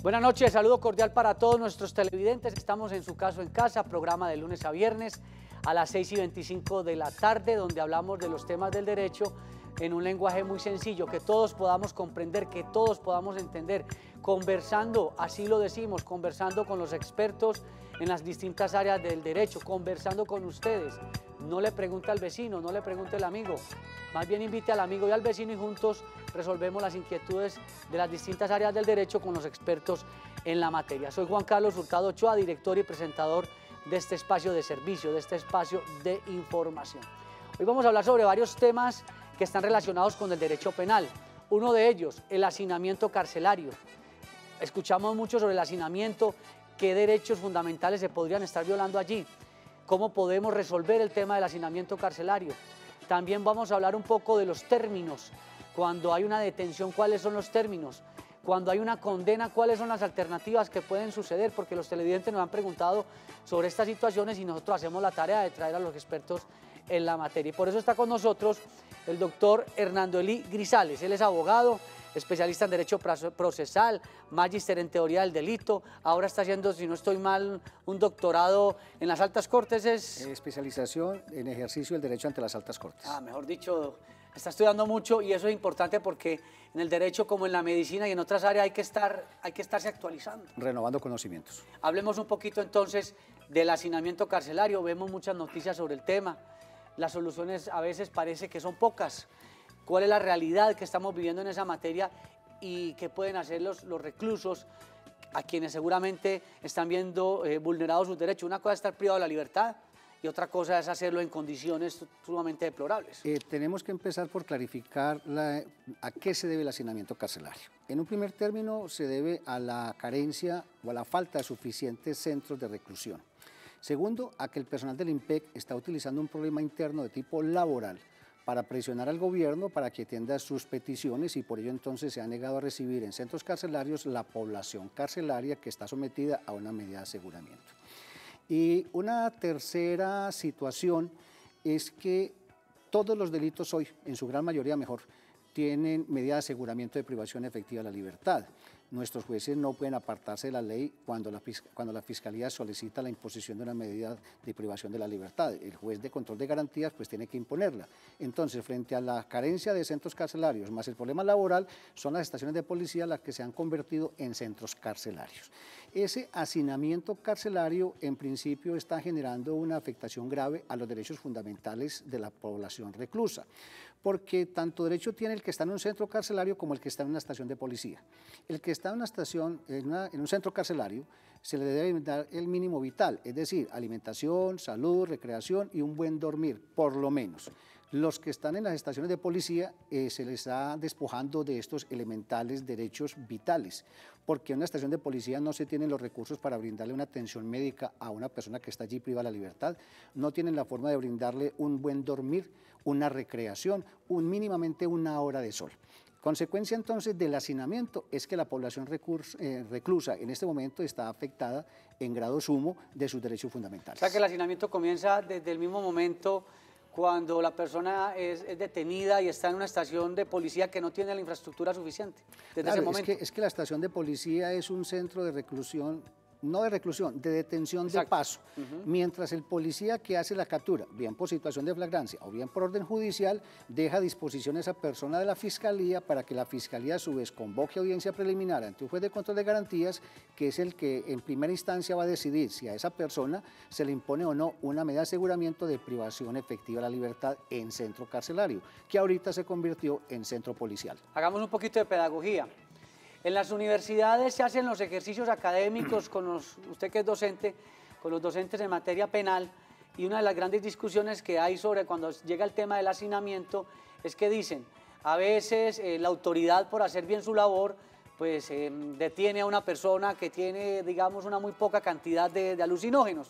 Buenas noches, saludo cordial para todos nuestros televidentes. Estamos en Su Caso en Casa, programa de lunes a viernes a las 6:25 de la tarde, donde hablamos de los temas del derecho en un lenguaje muy sencillo, que todos podamos comprender, que todos podamos entender, conversando, así lo decimos, conversando con los expertos en las distintas áreas del derecho, conversando con ustedes. No le pregunte al vecino, no le pregunte al amigo, más bien invite al amigo y al vecino y juntos resolvemos las inquietudes de las distintas áreas del derecho con los expertos en la materia. Soy Juan Carlos Hurtado Ochoa, director y presentador de este espacio de servicio, de este espacio de información. Hoy vamos a hablar sobre varios temas que están relacionados con el derecho penal. Uno de ellos, el hacinamiento carcelario. Escuchamos mucho sobre el hacinamiento, qué derechos fundamentales se podrían estar violando allí, cómo podemos resolver el tema del hacinamiento carcelario. También vamos a hablar un poco de los términos. Cuando hay una detención, ¿cuáles son los términos? Cuando hay una condena, ¿cuáles son las alternativas que pueden suceder? Porque los televidentes nos han preguntado sobre estas situaciones y nosotros hacemos la tarea de traer a los expertos en la materia. Y por eso está con nosotros el doctor Hernando Elí Grisales. Él es abogado, especialista en Derecho Procesal, magíster en Teoría del Delito. Ahora está haciendo, si no estoy mal, un doctorado en las Altas Cortes. Especialización en ejercicio del derecho ante las Altas Cortes. Mejor dicho, está estudiando mucho y eso es importante porque en el derecho como en la medicina y en otras áreas hay que estarse actualizando. Renovando conocimientos. Hablemos un poquito entonces del hacinamiento carcelario. Vemos muchas noticias sobre el tema. Las soluciones a veces parece que son pocas. ¿Cuál es la realidad que estamos viviendo en esa materia y qué pueden hacer los reclusos a quienes seguramente están viendo vulnerados sus derechos? Una cosa es estar privado de la libertad y otra cosa es hacerlo en condiciones sumamente deplorables. Tenemos que empezar por clarificar a qué se debe el hacinamiento carcelario. En un primer término se debe a la carencia o a la falta de suficientes centros de reclusión. Segundo, a que el personal del IMPEC está utilizando un problema interno de tipo laboral para presionar al gobierno para que atienda sus peticiones y por ello entonces se ha negado a recibir en centros carcelarios la población carcelaria que está sometida a una medida de aseguramiento. Y una tercera situación es que todos los delitos hoy, en su gran mayoría mejor, tienen medida de aseguramiento de privación efectiva de la libertad. Nuestros jueces no pueden apartarse de la ley cuando la Fiscalía solicita la imposición de una medida de privación de la libertad. El juez de control de garantías pues tiene que imponerla. Entonces, frente a la carencia de centros carcelarios más el problema laboral, son las estaciones de policía las que se han convertido en centros carcelarios. Ese hacinamiento carcelario en principio está generando una afectación grave a los derechos fundamentales de la población reclusa, porque tanto derecho tiene el que está en un centro carcelario como el que está en una estación de policía. El que está en una estación, en un centro carcelario, se le debe dar el mínimo vital, es decir, alimentación, salud, recreación y un buen dormir, por lo menos. Los que están en las estaciones de policía se les está despojando de estos elementales derechos vitales, porque en una estación de policía no se tienen los recursos para brindarle una atención médica a una persona que está allí privada de la libertad, no tienen la forma de brindarle un buen dormir, una recreación, mínimamente una hora de sol. Consecuencia entonces del hacinamiento es que la población reclusa en este momento está afectada en grado sumo de sus derechos fundamentales. O sea que el hacinamiento comienza desde el mismo momento cuando la persona es detenida y está en una estación de policía que no tiene la infraestructura suficiente, desde ese momento. Es que la estación de policía es un centro de reclusión, no de reclusión, de detención. Exacto. De paso, mientras el policía que hace la captura, bien por situación de flagrancia o bien por orden judicial, deja a disposición a esa persona de la Fiscalía para que la Fiscalía a su vez convoque audiencia preliminar ante un juez de control de garantías, que es el que en primera instancia va a decidir si a esa persona se le impone o no una medida de aseguramiento de privación efectiva de la libertad en centro carcelario, que ahorita se convirtió en centro policial. Hagamos un poquito de pedagogía. En las universidades se hacen los ejercicios académicos usted que es docente, con los docentes en materia penal, y una de las grandes discusiones que hay sobre cuando llega el tema del hacinamiento es que dicen, a veces la autoridad por hacer bien su labor, pues detiene a una persona que tiene, digamos, una muy poca cantidad de alucinógenos.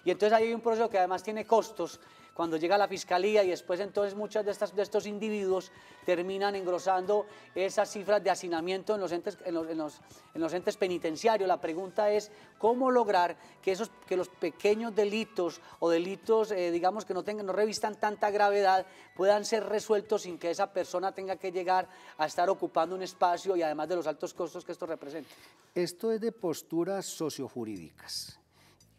Y entonces ahí hay un proceso que además tiene costos, cuando llega la fiscalía y después entonces muchos de estos individuos terminan engrosando esas cifras de hacinamiento en los entes penitenciarios. La pregunta es cómo lograr que los pequeños delitos o delitos, digamos, que no revistan tanta gravedad, puedan ser resueltos sin que esa persona tenga que llegar a estar ocupando un espacio y además de los altos costos que esto representa. Esto es de posturas sociojurídicas.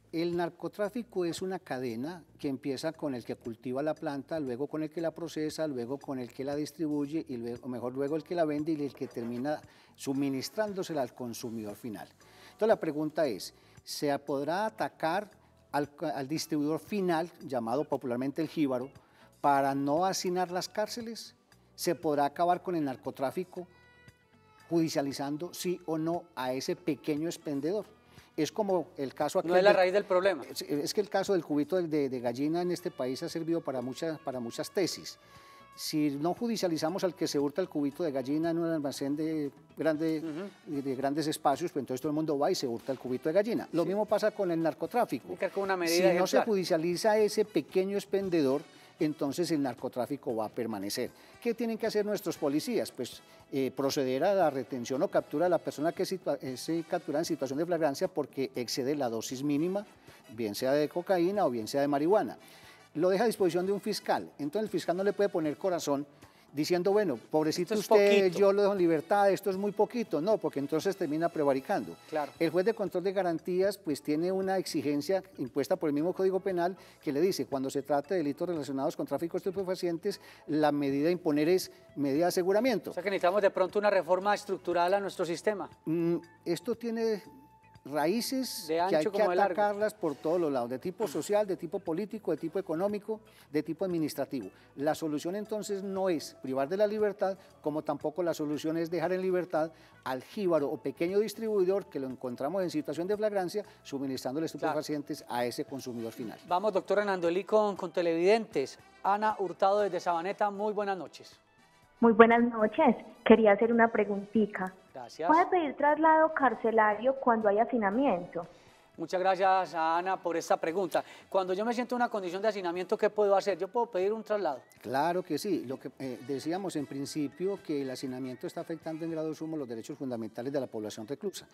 El narcotráfico es una cadena que empieza con el que cultiva la planta, luego con el que la procesa, luego con el que la distribuye y luego el que la vende y el que termina suministrándosela al consumidor final. Entonces la pregunta es, ¿se podrá atacar al distribuidor final, llamado popularmente el jíbaro, para no hacinar las cárceles? ¿Se podrá acabar con el narcotráfico judicializando sí o no a ese pequeño expendedor? Es como el caso aquel. No es la raíz del problema. Es que el caso del cubito de gallina en este país ha servido para muchas tesis. Si no judicializamos al que se hurta el cubito de gallina en un almacén de grandes espacios, pues entonces todo el mundo va y se hurta el cubito de gallina. Lo mismo pasa con el narcotráfico. Si no se judicializa a ese pequeño expendedor, entonces el narcotráfico va a permanecer. ¿Qué tienen que hacer nuestros policías? Pues proceder a la retención o captura de la persona que es capturada en situación de flagrancia porque excede la dosis mínima, bien sea de cocaína o bien sea de marihuana. Lo deja a disposición de un fiscal, entonces el fiscal no le puede poner corazón diciendo, bueno, pobrecito usted, poquito. Yo lo dejo en libertad, esto es muy poquito, no, porque entonces termina prevaricando. Claro. El juez de control de garantías pues tiene una exigencia impuesta por el mismo Código Penal que le dice, cuando se trata de delitos relacionados con tráfico de estupefacientes, la medida a imponer es medida de aseguramiento. O sea que necesitamos de pronto una reforma estructural a nuestro sistema. Esto tiene raíces que hay que atacarlas por todos los lados, de tipo social, de tipo político, de tipo económico, de tipo administrativo. La solución entonces no es privar de la libertad, como tampoco la solución es dejar en libertad al jíbaro o pequeño distribuidor que lo encontramos en situación de flagrancia, suministrándole estupefacientes a ese consumidor final. Vamos, doctora Nandolí, con televidentes. Ana Hurtado desde Sabaneta, muy buenas noches. Muy buenas noches. Quería hacer una preguntita. Gracias. ¿Puede pedir traslado carcelario cuando hay hacinamiento? Muchas gracias a Ana por esta pregunta. Cuando yo me siento en una condición de hacinamiento, ¿qué puedo hacer? ¿Yo puedo pedir un traslado? Claro que sí. Lo que decíamos en principio, que el hacinamiento está afectando en grado sumo los derechos fundamentales de la población reclusa.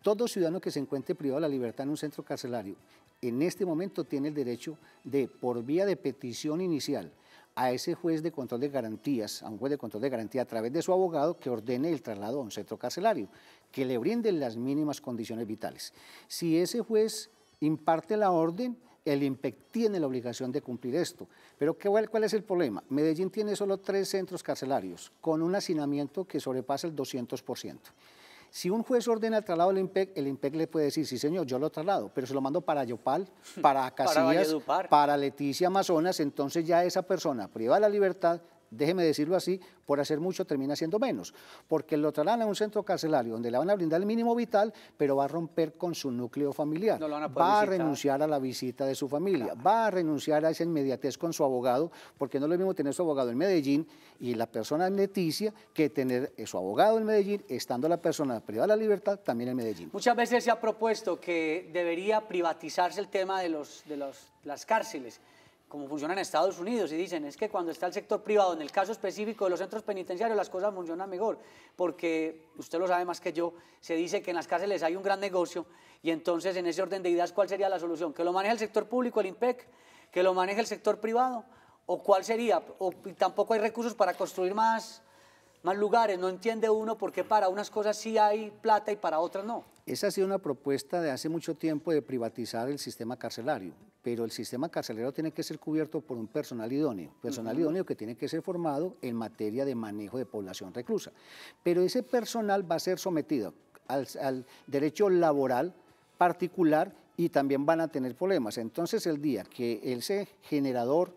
Todo ciudadano que se encuentre privado de la libertad en un centro carcelario, en este momento tiene el derecho de, por vía de petición inicial, a ese juez de control de garantías, a un juez de control de garantía a través de su abogado que ordene el traslado a un centro carcelario, que le brinden las mínimas condiciones vitales. Si ese juez imparte la orden, el IMPEC tiene la obligación de cumplir esto. Pero ¿cuál es el problema? Medellín tiene solo 3 centros carcelarios, con un hacinamiento que sobrepasa el 200%. Si un juez ordena el traslado del IMPEC, el IMPEC le puede decir, sí señor, yo lo traslado, pero se lo mando para Yopal, para Casillas, para Leticia, Amazonas, entonces ya esa persona privada de la libertad, déjeme decirlo así, por hacer mucho termina siendo menos, porque lo trasladan a un centro carcelario donde le van a brindar el mínimo vital, pero va a romper con su núcleo familiar, no va a renunciar a la visita de su familia, va a renunciar a esa inmediatez con su abogado, porque no es lo mismo tener su abogado en Medellín y la persona en Leticia que tener su abogado en Medellín, estando la persona privada de la libertad también en Medellín. Muchas veces se ha propuesto que debería privatizarse el tema de las cárceles, como funciona en Estados Unidos, y dicen, es que cuando está el sector privado, en el caso específico de los centros penitenciarios, las cosas funcionan mejor, porque usted lo sabe más que yo, se dice que en las cárceles hay un gran negocio, y entonces en ese orden de ideas, ¿cuál sería la solución? ¿Que lo maneje el sector público, el IMPEC? ¿Que lo maneje el sector privado? ¿O cuál sería? ¿O tampoco hay recursos para construir más lugares? No entiende uno por qué para unas cosas sí hay plata y para otras no. Esa ha sido una propuesta de hace mucho tiempo de privatizar el sistema carcelario, pero el sistema carcelario tiene que ser cubierto por un personal idóneo, idóneo que tiene que ser formado en materia de manejo de población reclusa. Pero ese personal va a ser sometido al derecho laboral particular y también van a tener problemas. Entonces el día que ese generador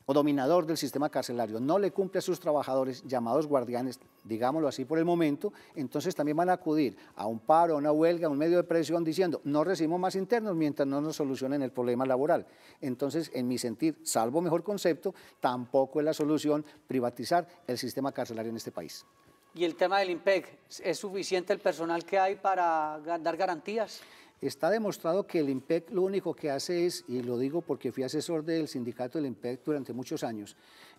o dominador del sistema carcelario no le cumple a sus trabajadores, llamados guardianes, digámoslo así por el momento, entonces también van a acudir a un paro, a una huelga, a un medio de presión diciendo no recibimos más internos mientras no nos solucionen el problema laboral. Entonces, en mi sentir, salvo mejor concepto, tampoco es la solución privatizar el sistema carcelario en este país. ¿Y el tema del IMPEC? ¿Es suficiente el personal que hay para dar garantías? Está demostrado que el IMPEC lo único que hace es, y lo digo porque fui asesor del sindicato del IMPEC durante muchos años,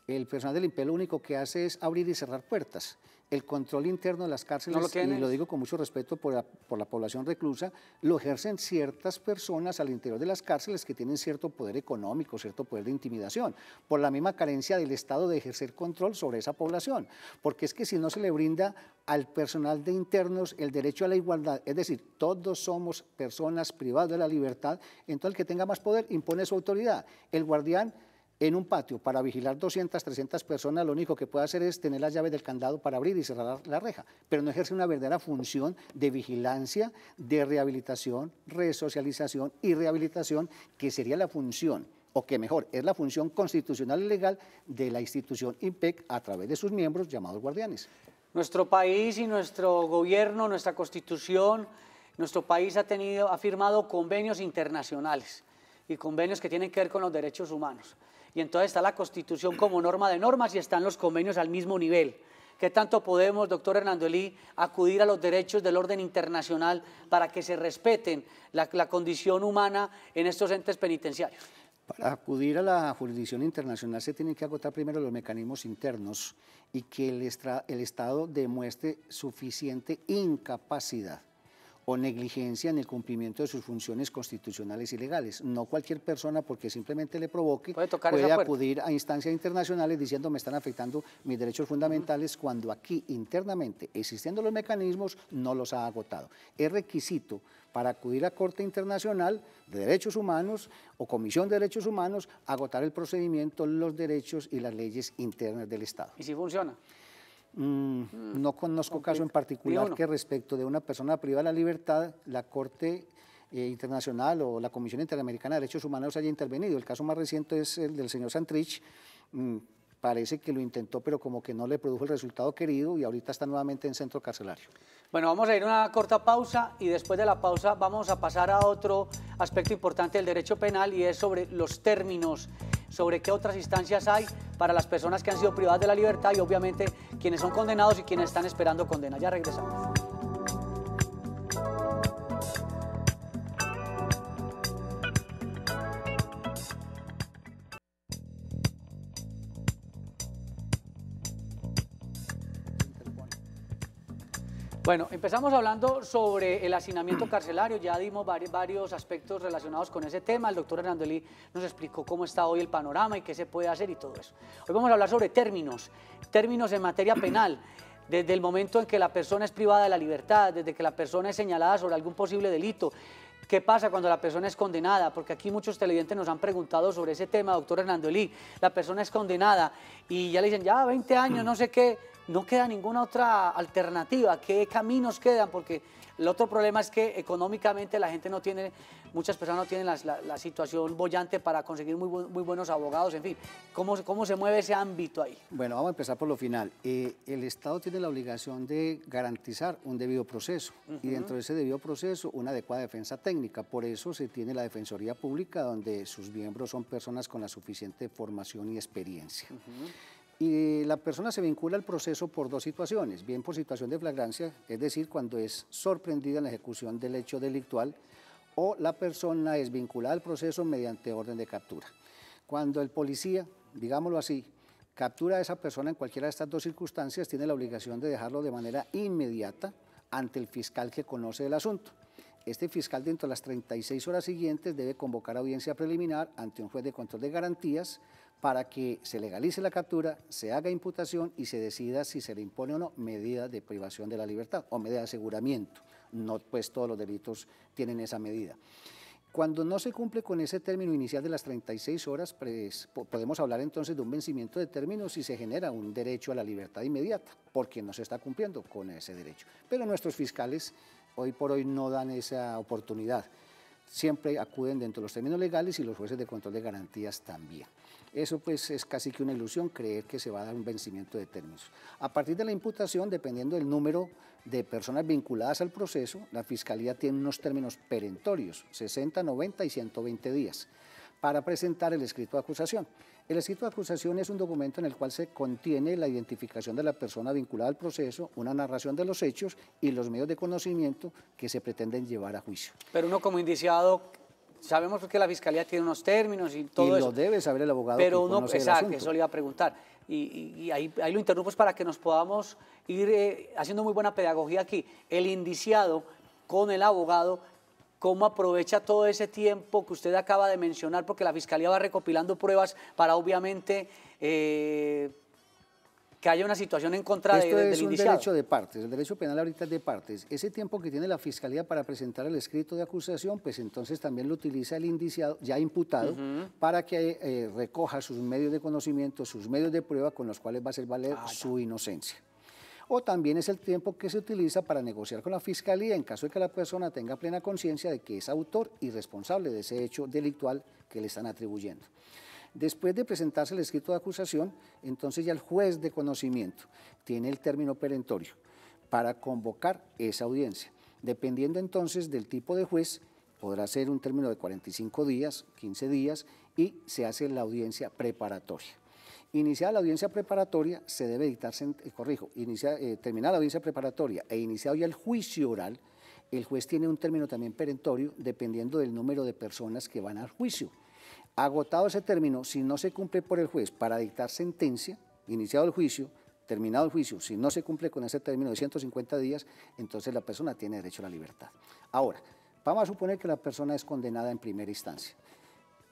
el personal del IMPEC lo único que hace es abrir y cerrar puertas. El control interno de las cárceles, y lo digo con mucho respeto por la población reclusa, lo ejercen ciertas personas al interior de las cárceles que tienen cierto poder económico, cierto poder de intimidación, por la misma carencia del Estado de ejercer control sobre esa población. Porque es que si no se le brinda al personal de internos el derecho a la igualdad, es decir, todos somos personas privadas de la libertad, entonces el que tenga más poder impone su autoridad. El guardián en un patio para vigilar 200, 300 personas, lo único que puede hacer es tener las llaves del candado para abrir y cerrar la reja, pero no ejerce una verdadera función de vigilancia, de rehabilitación, resocialización y rehabilitación, que sería la función, o que mejor, es la función constitucional y legal de la institución IMPEC a través de sus miembros llamados guardianes. Nuestro país y nuestro gobierno, nuestra constitución, nuestro país ha firmado convenios internacionales y convenios que tienen que ver con los derechos humanos. Y entonces está la Constitución como norma de normas y están los convenios al mismo nivel. ¿Qué tanto podemos, doctor Hernando Elí, acudir a los derechos del orden internacional para que se respeten la condición humana en estos entes penitenciarios? Para acudir a la jurisdicción internacional se tienen que agotar primero los mecanismos internos y que el Estado demuestre suficiente incapacidad o negligencia en el cumplimiento de sus funciones constitucionales y legales. No cualquier persona, porque simplemente le provoque, puede acudir a instancias internacionales diciendo me están afectando mis derechos fundamentales, cuando aquí internamente, existiendo los mecanismos, no los ha agotado. Es requisito para acudir a Corte Internacional de Derechos Humanos o Comisión de Derechos Humanos, agotar el procedimiento, los derechos y las leyes internas del Estado. ¿Y si funciona? No conozco caso en particular que respecto de una persona privada de la libertad, la Corte Internacional o la Comisión Interamericana de Derechos Humanos haya intervenido. El caso más reciente es el del señor Santrich. Parece que lo intentó, pero como que no le produjo el resultado querido y ahorita está nuevamente en centro carcelario. Bueno, vamos a ir a una corta pausa y después de la pausa vamos a pasar a otro aspecto importante del derecho penal, y es sobre los términos, sobre qué otras instancias hay para las personas que han sido privadas de la libertad y obviamente quienes son condenados y quienes están esperando condena. Ya regresamos. Bueno, empezamos hablando sobre el hacinamiento carcelario, ya dimos varios aspectos relacionados con ese tema. El doctor Hernando Elí nos explicó cómo está hoy el panorama y qué se puede hacer y todo eso. Hoy vamos a hablar sobre términos en materia penal, desde el momento en que la persona es privada de la libertad, desde que la persona es señalada sobre algún posible delito. ¿Qué pasa cuando la persona es condenada? Porque aquí muchos televidentes nos han preguntado sobre ese tema, doctor Hernando Elí. La persona es condenada y ya le dicen, ya 20 años, no sé qué. No queda ninguna otra alternativa. ¿Qué caminos quedan? Porque el otro problema es que económicamente la gente no tiene, muchas personas no tienen la situación boyante para conseguir muy buenos abogados, en fin. ¿Cómo se mueve ese ámbito ahí? Bueno, vamos a empezar por lo final. El Estado tiene la obligación de garantizar un debido proceso y dentro de ese debido proceso una adecuada defensa técnica. Por eso se tiene la Defensoría Pública, donde sus miembros son personas con la suficiente formación y experiencia. Y la persona se vincula al proceso por dos situaciones, bien por situación de flagrancia, es decir, cuando es sorprendida en la ejecución del hecho delictual, o la persona es vinculada al proceso mediante orden de captura. Cuando el policía, digámoslo así, captura a esa persona en cualquiera de estas dos circunstancias, tiene la obligación de dejarlo de manera inmediata ante el fiscal que conoce el asunto. Este fiscal, dentro de las 36 horas siguientes, debe convocar audiencia preliminar ante un juez de control de garantías para que se legalice la captura, se haga imputación y se decida si se le impone o no medida de privación de la libertad o medida de aseguramiento. No, pues todos los delitos tienen esa medida. Cuando no se cumple con ese término inicial de las 36 horas, pues, podemos hablar entonces de un vencimiento de término si se genera un derecho a la libertad inmediata, porque no se está cumpliendo con ese derecho. Pero nuestros fiscales hoy por hoy no dan esa oportunidad. Siempre acuden dentro de los términos legales y los jueces de control de garantías también. Eso pues es casi que una ilusión creer que se va a dar un vencimiento de términos. A partir de la imputación, dependiendo del número de personas vinculadas al proceso, la Fiscalía tiene unos términos perentorios, 60, 90 y 120 días, para presentar el escrito de acusación. El escrito de acusación es un documento en el cual se contiene la identificación de la persona vinculada al proceso, una narración de los hechos y los medios de conocimiento que se pretenden llevar a juicio. Pero uno como indiciado, sabemos que la Fiscalía tiene unos términos y todo eso. Y lo debe saber el abogado pero que uno, conoce el exacto, asunto. eso le iba a preguntar. Y ahí lo interrumpo para que nos podamos ir haciendo muy buena pedagogía aquí. El indiciado con el abogado, ¿cómo aprovecha todo ese tiempo que usted acaba de mencionar? Porque la Fiscalía va recopilando pruebas para obviamente que haya una situación en contra del indiciado. Esto es un derecho de partes, el derecho penal ahorita es de partes. Ese tiempo que tiene la Fiscalía para presentar el escrito de acusación, pues entonces también lo utiliza el indiciado, ya imputado, para que recoja sus medios de conocimiento, sus medios de prueba con los cuales va a hacer valer su inocencia. O también es el tiempo que se utiliza para negociar con la Fiscalía en caso de que la persona tenga plena conciencia de que es autor y responsable de ese hecho delictual que le están atribuyendo. Después de presentarse el escrito de acusación, entonces ya el juez de conocimiento tiene el término perentorio para convocar esa audiencia. Dependiendo entonces del tipo de juez, podrá ser un término de 45 días, 15 días y se hace la audiencia preparatoria. Iniciada la audiencia preparatoria, se debe dictar, terminada la audiencia preparatoria e iniciado ya el juicio oral, el juez tiene un término también perentorio dependiendo del número de personas que van al juicio. Agotado ese término, si no se cumple por el juez para dictar sentencia, iniciado el juicio, terminado el juicio, si no se cumple con ese término de 150 días, entonces la persona tiene derecho a la libertad. Ahora, vamos a suponer que la persona es condenada en primera instancia.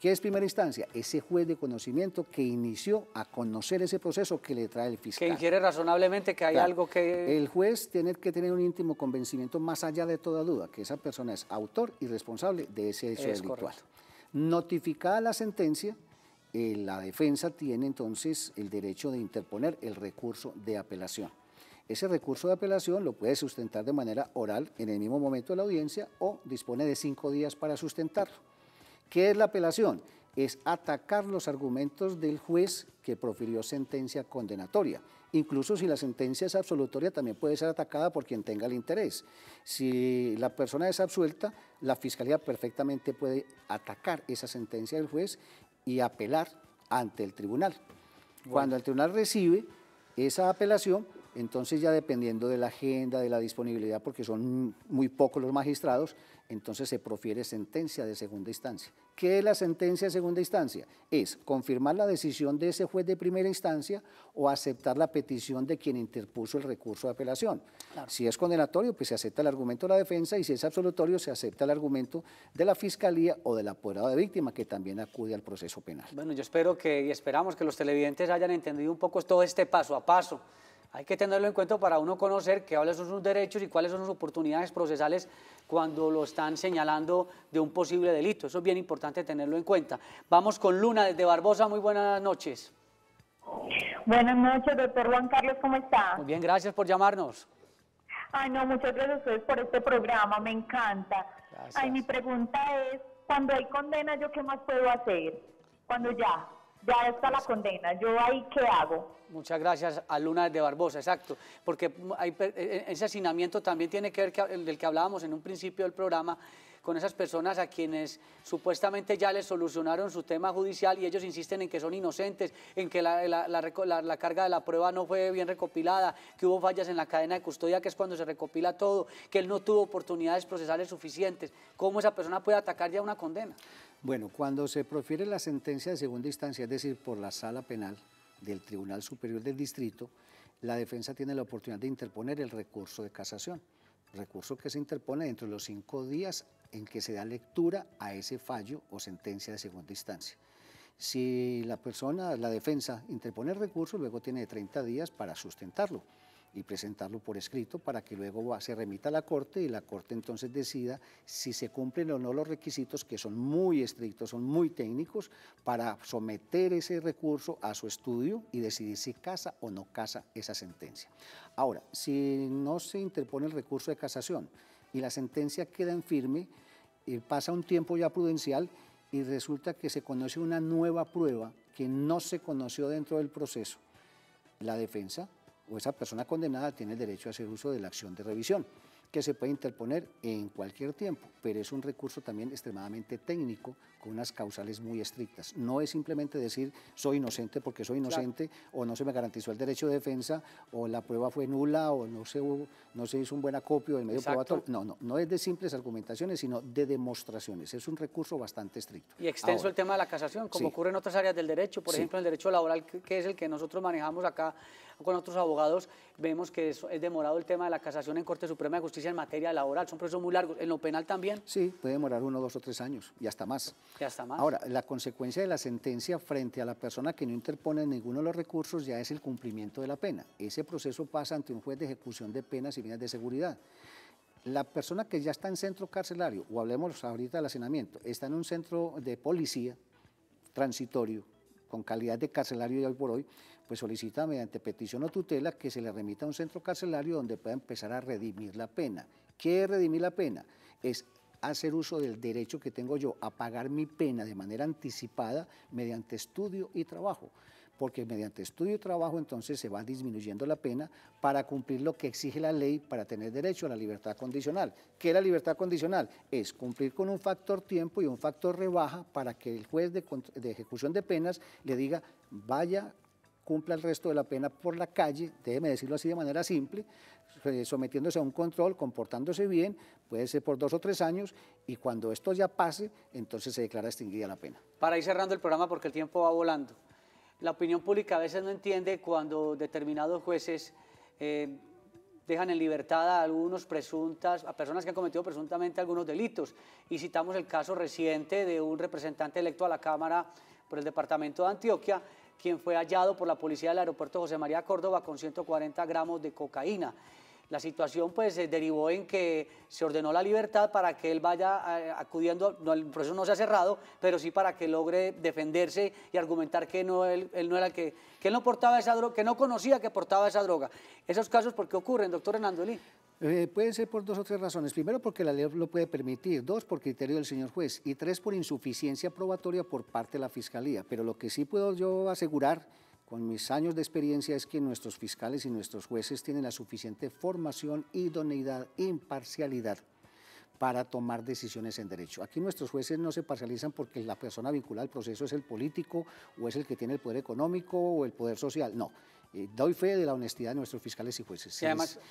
¿Qué es primera instancia? Ese juez de conocimiento que inició a conocer ese proceso que le trae el fiscal. Que infiere razonablemente que hay algo que... El juez tiene que tener un íntimo convencimiento más allá de toda duda, que esa persona es autor y responsable de ese hecho delictual. Correcto. Notificada la sentencia, la defensa tiene entonces el derecho de interponer el recurso de apelación. Ese recurso de apelación lo puede sustentar de manera oral en el mismo momento de la audiencia o dispone de 5 días para sustentarlo. ¿Qué es la apelación? Es atacar los argumentos del juez que profirió sentencia condenatoria. Incluso si la sentencia es absolutoria, también puede ser atacada por quien tenga el interés. Si la persona es absuelta, la Fiscalía perfectamente puede atacar esa sentencia del juez y apelar ante el tribunal. Bueno. Cuando el tribunal recibe esa apelación, entonces ya dependiendo de la agenda, de la disponibilidad, porque son muy pocos los magistrados, entonces se profiere sentencia de segunda instancia. ¿Qué es la sentencia de segunda instancia? Es confirmar la decisión de ese juez de primera instancia o aceptar la petición de quien interpuso el recurso de apelación. Claro. Si es condenatorio, pues se acepta el argumento de la defensa y si es absolutorio, se acepta el argumento de la Fiscalía o del apoderado de víctima, que también acude al proceso penal. Bueno, yo espero y esperamos que los televidentes hayan entendido un poco todo este paso a paso. Hay que tenerlo en cuenta para uno conocer cuáles son sus derechos y cuáles son sus oportunidades procesales cuando lo están señalando de un posible delito. Eso es bien importante tenerlo en cuenta. Vamos con Luna desde Barbosa. Muy buenas noches. Buenas noches, doctor Juan Carlos, ¿cómo está? Muy bien, gracias por llamarnos. Ay, no, muchas gracias a ustedes por este programa, me encanta. Gracias. Ay, mi pregunta es, cuando hay condena, ¿yo qué más puedo hacer? Cuando ya está la condena, ¿yo ahí qué hago? Muchas gracias a Luna de Barbosa, exacto, porque ese hacinamiento también tiene que ver del que hablábamos en un principio del programa, con esas personas a quienes supuestamente ya les solucionaron su tema judicial y ellos insisten en que son inocentes, en que la carga de la prueba no fue bien recopilada, que hubo fallas en la cadena de custodia, que es cuando se recopila todo, que él no tuvo oportunidades procesales suficientes. ¿Cómo esa persona puede atacar ya una condena? Bueno, cuando se profiere la sentencia de segunda instancia, es decir, por la sala penal del Tribunal Superior del Distrito, la defensa tiene la oportunidad de interponer el recurso de casación, recurso que se interpone dentro de los 5 días en que se da lectura a ese fallo o sentencia de segunda instancia. Si la defensa interpone el recurso, luego tiene 30 días para sustentarlo y presentarlo por escrito para que luego se remita a la Corte y la Corte entonces decida si se cumplen o no los requisitos, que son muy estrictos, son muy técnicos, para someter ese recurso a su estudio y decidir si casa o no casa esa sentencia. Ahora, si no se interpone el recurso de casación y la sentencia queda en firme, pasa un tiempo ya prudencial y resulta que se conoce una nueva prueba que no se conoció dentro del proceso, la defensa o esa persona condenada tiene el derecho a hacer uso de la acción de revisión. que se puede interponer en cualquier tiempo, pero es un recurso también extremadamente técnico, con unas causales muy estrictas. No es simplemente decir soy inocente porque soy inocente, claro, o no se me garantizó el derecho de defensa, o la prueba fue nula, o no se hizo un buen acopio del medio probatorio. No es de simples argumentaciones, sino de demostraciones. Es un recurso bastante estricto. Y extenso el tema de la casación, como ocurre en otras áreas del derecho, por ejemplo, en el derecho laboral, que es el que nosotros manejamos acá con otros abogados, vemos que es demorado el tema de la casación en Corte Suprema de Justicia en materia laboral, son procesos muy largos. ¿En lo penal también? Sí, puede demorar 1, 2 o 3 años y hasta más. Y hasta más. Ahora, la consecuencia de la sentencia frente a la persona que no interpone ninguno de los recursos ya es el cumplimiento de la pena. Ese proceso pasa ante un juez de ejecución de penas y bienes de seguridad. La persona que ya está en centro carcelario, o hablemos ahorita del hacinamiento, está en un centro de policía transitorio, con calidad de carcelario de hoy por hoy, pues solicita mediante petición o tutela que se le remita a un centro carcelario donde pueda empezar a redimir la pena. ¿Qué es redimir la pena? Es hacer uso del derecho que tengo yo a pagar mi pena de manera anticipada mediante estudio y trabajo, porque mediante estudio y trabajo entonces se va disminuyendo la pena para cumplir lo que exige la ley para tener derecho a la libertad condicional. ¿Qué es la libertad condicional? Es cumplir con un factor tiempo y un factor rebaja para que el juez de ejecución de penas le diga vaya, cumpla el resto de la pena por la calle, déjeme decirlo así de manera simple, sometiéndose a un control, comportándose bien, puede ser por 2 o 3 años, y cuando esto ya pase, entonces se declara extinguida la pena. Para ir cerrando el programa, porque el tiempo va volando, la opinión pública a veces no entiende cuando determinados jueces dejan en libertad a algunos a personas que han cometido presuntamente algunos delitos, y citamos el caso reciente de un representante electo a la Cámara por el departamento de Antioquia, quien fue hallado por la policía del aeropuerto José María Córdoba con 140 gramos de cocaína. La situación pues se derivó en que se ordenó la libertad para que él vaya acudiendo, el proceso no se ha cerrado, pero sí para que logre defenderse y argumentar que él no era el que él no portaba esa droga, que no conocía que portaba esa droga. ¿Esos casos por qué ocurren, doctor Hernando Eli? Pueden ser por 2 o 3 razones. Primero, porque la ley lo puede permitir. 2, por criterio del señor juez. Y 3, por insuficiencia probatoria por parte de la Fiscalía. Pero lo que sí puedo yo asegurar con mis años de experiencia es que nuestros fiscales y nuestros jueces tienen la suficiente formación, idoneidad, imparcialidad para tomar decisiones en derecho. Aquí nuestros jueces no se parcializan porque la persona vinculada al proceso es el político o es el que tiene el poder económico o el poder social. No. Doy fe de la honestidad de nuestros fiscales y jueces.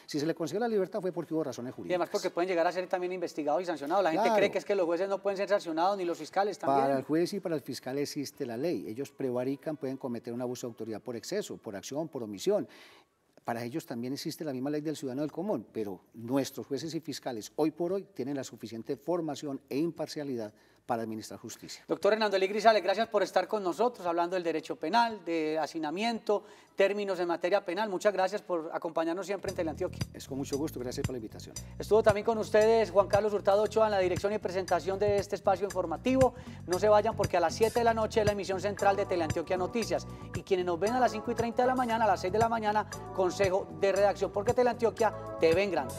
Si se le concedió la libertad fue porque hubo razones jurídicas. Y además porque pueden llegar a ser también investigados y sancionados. La gente cree que es que los jueces no pueden ser sancionados, ni los fiscales también. Para el juez y para el fiscal existe la ley. Ellos prevarican, pueden cometer un abuso de autoridad por exceso, por acción, por omisión. Para ellos también existe la misma ley del ciudadano del común, pero nuestros jueces y fiscales hoy por hoy tienen la suficiente formación e imparcialidad para administrar justicia. Doctor Hernando Eli Grisales, gracias por estar con nosotros hablando del derecho penal, de hacinamiento, términos en materia penal. Muchas gracias por acompañarnos siempre en Teleantioquia. Es con mucho gusto, gracias por la invitación. Estuvo también con ustedes Juan Carlos Hurtado Ochoa en la dirección y presentación de este espacio informativo. No se vayan porque a las 7 de la noche es la emisión central de Teleantioquia Noticias. Y quienes nos ven a las 5:30 de la mañana, a las 6 de la mañana, consejo de redacción, porque Teleantioquia te ven grande.